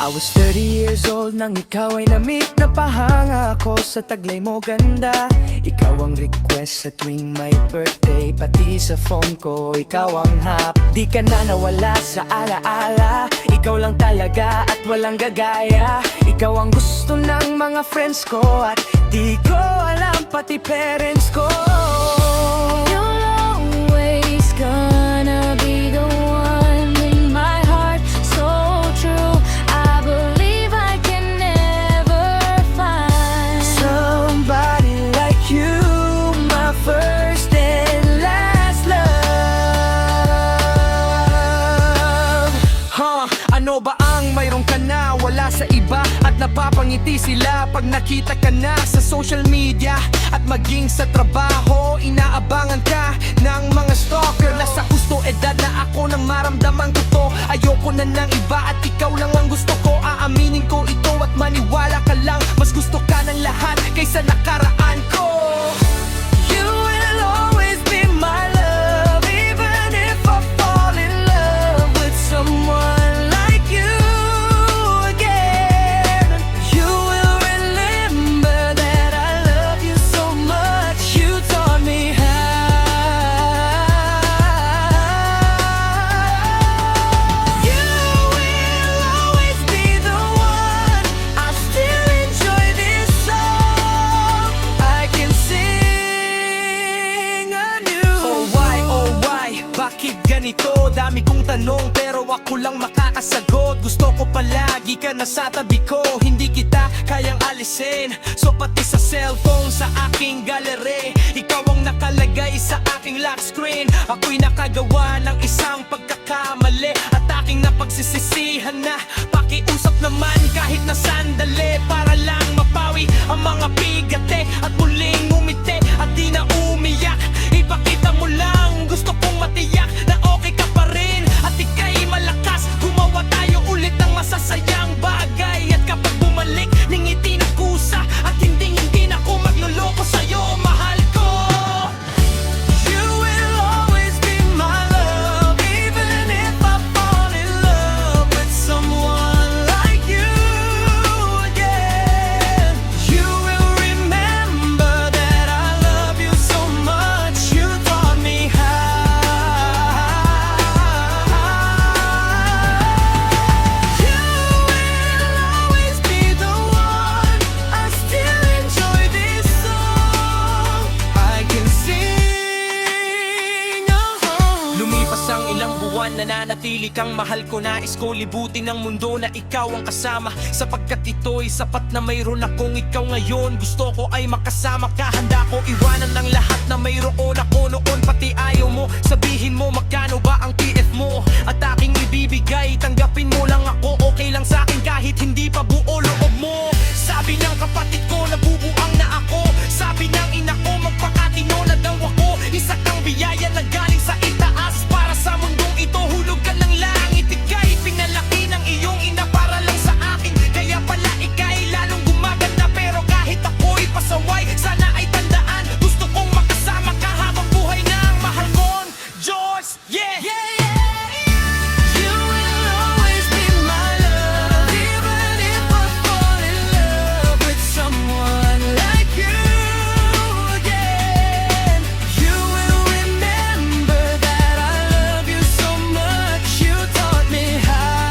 I was 30 years old nang ikaw ay na-meet. Napahanga ako sa taglay mo ganda. Ikaw ang request sa tuwing may birthday. Pati sa phone ko, ikaw ang hap. Di ka na nawala sa alaala. Ikaw lang talaga at walang gagaya. Ikaw ang gusto ng mga friends ko. At di ko alam pati parents ko. You're always gonna be the one in my heart, so true. I believe I can never find somebody like you, my first and last love. Ano ba ang mayroon ka na wala sa iba? At napapangiti sila pag nakita ka na sa social media. At maging sa trabaho, inaabangan ka ng mga stalker. Nasa gusto edad na ako nang maramdaman ko to. Ayoko na ng iba at ikaw lang ang gusto ko. Aaminin ko ito at maniwala ka lang. Mas gusto ka ng lahat kaysa nakaraan ko. You will always be my love, even if I fall in love with someone like you again. You will remember that I love you so much. You taught me how. You will always be the one. I still enjoy this song. I can sing anew. Oh why, bakit ganito? Dami kong tanong pero ako lang makakasagot. Gusto ko palagi ka na sa tabi ko. Hindi kita kayang alisin. So pati sa cellphone, sa aking gallery, ikaw ang nakalagay sa aking lock screen. Ako'y nakagawa ng isang pagkakamali at aking napagsisisihan na. Pakiusap naman kahit na sandali, para lang mapawi ang mga bigate at muling umiti at di na umiyak. Ipakita mo lang, gusto kong matiyak na okay ka pa rin at ika'y malakas. Gumawa tayo ulit ng masasayang bagay. At kapag bumalik, ningiti ng kusa at hindi na ako magluloko sa'yo, mahal ko. You will always be my love, even if I fall in love with someone like you again. You will remember that I love you so much. You taught me how. You will always be the one. I still enjoy this song. I can sing. Lumipas ang ilang buwan, nananatili kang mahal ko. Nais ko libutin ng mundo na ikaw ang kasama, sapagkat ito'y sapat na mayroon akong ikaw ngayon. Gusto ko ay makasama ka, handa ko iwanan ng lahat na mayroon ako noon. Pati ayaw mo, sabihin mo magkano ba ang TF mo at aking ibibigay. Tanggapin mo lang ako, okay lang sa akin kahit hindi pa buo loob mo. Sabi ng kapatid ko, nabubuang na ako. Sabi ng ina ko, magpakatino na daw ako. Isa kang biyaya na galing sa itaas. Para sa mundong ito, hulog ka ng langit. Ika'y pinalaki ng iyong ina para lang sa akin. Kaya pala ika'y lalong gumaganda. Pero kahit ako'y pasaway, sana ay tandaan, gusto kong makasama ka habang buhay ng mahal kong Diyos. Yeah! You will always be my love, even if I fall in love with someone like you again. You will remember that I love you so much. You taught me how.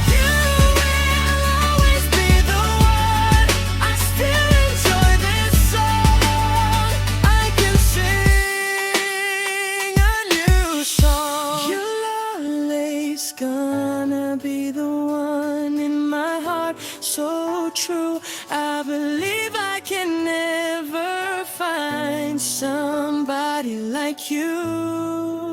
You will always be the one. I still enjoy this song. I can sing a new song. You're always gonna be the one in my heart, so true. I believe I can never find somebody like you.